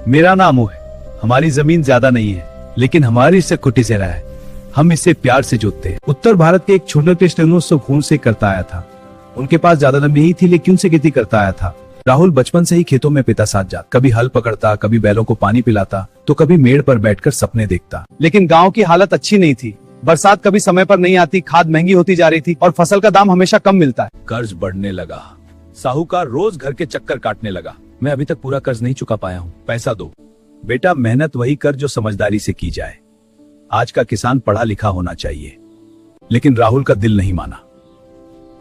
मेरा नाम अमू है। हमारी जमीन ज्यादा नहीं है, लेकिन हमारी इससे कुटी से रहा है। हम इससे प्यार से जोतते हैं। उत्तर भारत के एक छोटे कृष्ण खून से करता आया था। उनके पास ज्यादा जमीन नहीं थी, लेकिन उनसे खेती करता आया था। राहुल बचपन से ही खेतों में पिता साथ जाता, कभी हल पकड़ता, कभी बैलों को पानी पिलाता, तो कभी मेड़ पर बैठकर सपने देखता। लेकिन गांव की हालत अच्छी नहीं थी। बरसात कभी समय पर नहीं आती, खाद महंगी होती जा रही थी और फसल का दाम हमेशा कम मिलता है। कर्ज बढ़ने लगा। साहूकार रोज घर के चक्कर काटने लगा। मैं अभी तक पूरा कर्ज नहीं चुका पाया हूँ, पैसा दो। बेटा, मेहनत वही कर जो समझदारी से की जाए। आज का किसान पढ़ा लिखा होना चाहिए। लेकिन राहुल का दिल नहीं माना।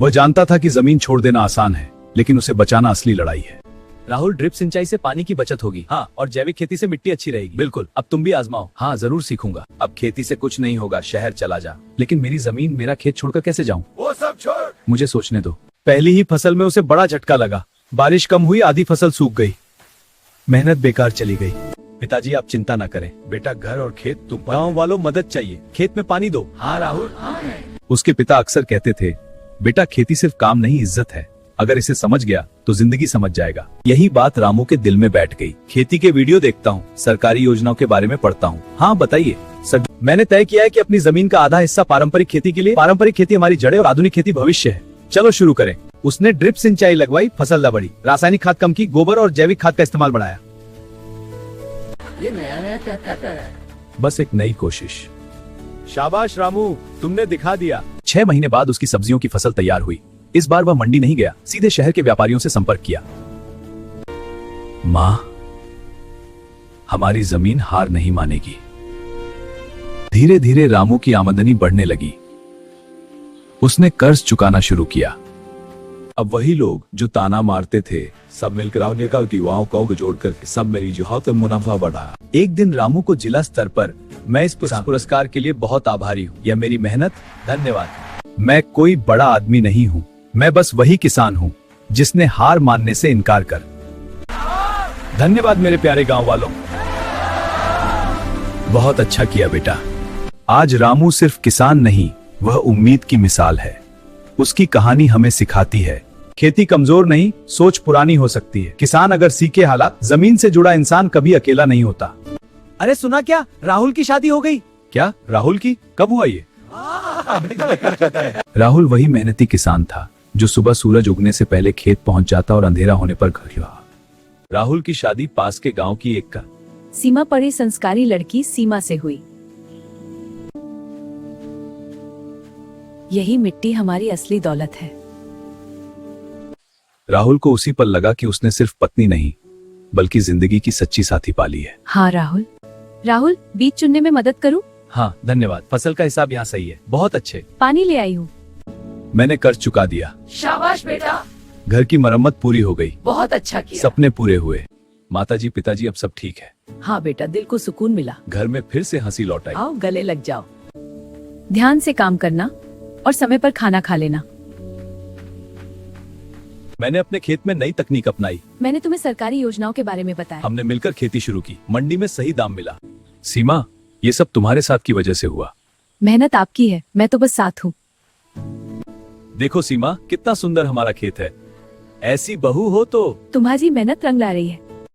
वह जानता था कि जमीन छोड़ देना आसान है, लेकिन उसे बचाना असली लड़ाई है। राहुल, ड्रिप सिंचाई से पानी की बचत होगी। हाँ, और जैविक खेती से मिट्टी अच्छी रहेगी। बिल्कुल, अब तुम भी आजमाओ। हाँ जरूर सीखूंगा। अब खेती से कुछ नहीं होगा, शहर चला जा। लेकिन मेरी जमीन, मेरा खेत छोड़कर कैसे जाऊं? वो सब छोड़, मुझे सोचने दो। पहली ही फसल में उसे बड़ा झटका लगा। बारिश कम हुई, आधी फसल सूख गई। मेहनत बेकार चली गई। पिताजी, आप चिंता न करें। बेटा, घर और खेत तुम, गांव वालों मदद चाहिए, खेत में पानी दो। हाँ राहुल, हाँ। उसके पिता अक्सर कहते थे, बेटा खेती सिर्फ काम नहीं, इज्जत है। अगर इसे समझ गया तो जिंदगी समझ जाएगा। यही बात रामू के दिल में बैठ गई। खेती के वीडियो देखता हूँ, सरकारी योजनाओं के बारे में पढ़ता हूँ। हाँ बताइए सर। मैंने तय किया है कि अपनी जमीन का आधा हिस्सा पारंपरिक खेती के लिए। पारंपरिक खेती हमारी जड़ें और आधुनिक खेती भविष्य है। चलो शुरू करें। उसने ड्रिप सिंचाई लगवाई, फसल न बढ़ी। रासायनिक खाद कम की, गोबर और जैविक खाद का इस्तेमाल बढ़ाया। ये नया करता है। बस एक नई कोशिश। शाबाश रामू, तुमने दिखा दिया। 6 महीने बाद उसकी सब्जियों की फसल तैयार हुई। इस बार वह मंडी नहीं गया, सीधे शहर के व्यापारियों से संपर्क किया। माँ, हमारी जमीन हार नहीं मानेगी। धीरे धीरे रामू की आमदनी बढ़ने लगी। उसने कर्ज चुकाना शुरू किया। अब वही लोग जो ताना मारते थे, सब मिलकर युवाओं को जोड़कर सब मेरी जुहात मुनाफा बढ़ा। एक दिन रामू को जिला स्तर पर, मैं इस पुरस्कार के लिए बहुत आभारी हूँ। यह मेरी मेहनत, धन्यवाद। मैं कोई बड़ा आदमी नहीं हूँ, मैं बस वही किसान हूँ जिसने हार मानने से इनकार कर। धन्यवाद मेरे प्यारे गांव वालों। बहुत अच्छा किया बेटा। आज रामू सिर्फ किसान नहीं, वह उम्मीद की मिसाल है। उसकी कहानी हमें सिखाती है, खेती कमजोर नहीं, सोच पुरानी हो सकती है। किसान अगर सीखे हालात, जमीन से जुड़ा इंसान कभी अकेला नहीं होता। अरे सुना क्या, राहुल की शादी हो गई। क्या? राहुल की? कब हुआ ये? राहुल वही मेहनती किसान था जो सुबह सूरज उगने से पहले खेत पहुंच जाता और अंधेरा होने पर घर लौटा। राहुल की शादी पास के गांव की एक सीमा पढ़ी संस्कारी लड़की सीमा से हुई। यही मिट्टी हमारी असली दौलत है। राहुल को उसी पर लगा कि उसने सिर्फ पत्नी नहीं, बल्कि जिंदगी की सच्ची साथी पाली है। हाँ राहुल, बीज चुनने में मदद करूं? हाँ धन्यवाद, फसल का हिसाब यहाँ सही है। बहुत अच्छे। पानी ले आई हूँ। मैंने कर्ज चुका दिया। शाबाश बेटा, घर की मरम्मत पूरी हो गई। बहुत अच्छा किया। सपने पूरे हुए। माताजी, पिताजी, अब सब ठीक है। हाँ बेटा, दिल को सुकून मिला। घर में फिर से हंसी लौट आई। आओ गले लग जाओ। ध्यान से काम करना और समय पर खाना खा लेना। मैंने अपने खेत में नई तकनीक अपनाई। मैंने तुम्हें सरकारी योजनाओं के बारे में बताया। हमने मिलकर खेती शुरू की, मंडी में सही दाम मिला। सीमा, ये सब तुम्हारे साथ की वजह से हुआ। मेहनत आपकी है, मैं तो बस साथ हूँ। देखो सीमा, कितना सुंदर हमारा खेत है। ऐसी बहू हो तो। तुम्हारी मेहनत रंग ला रही है।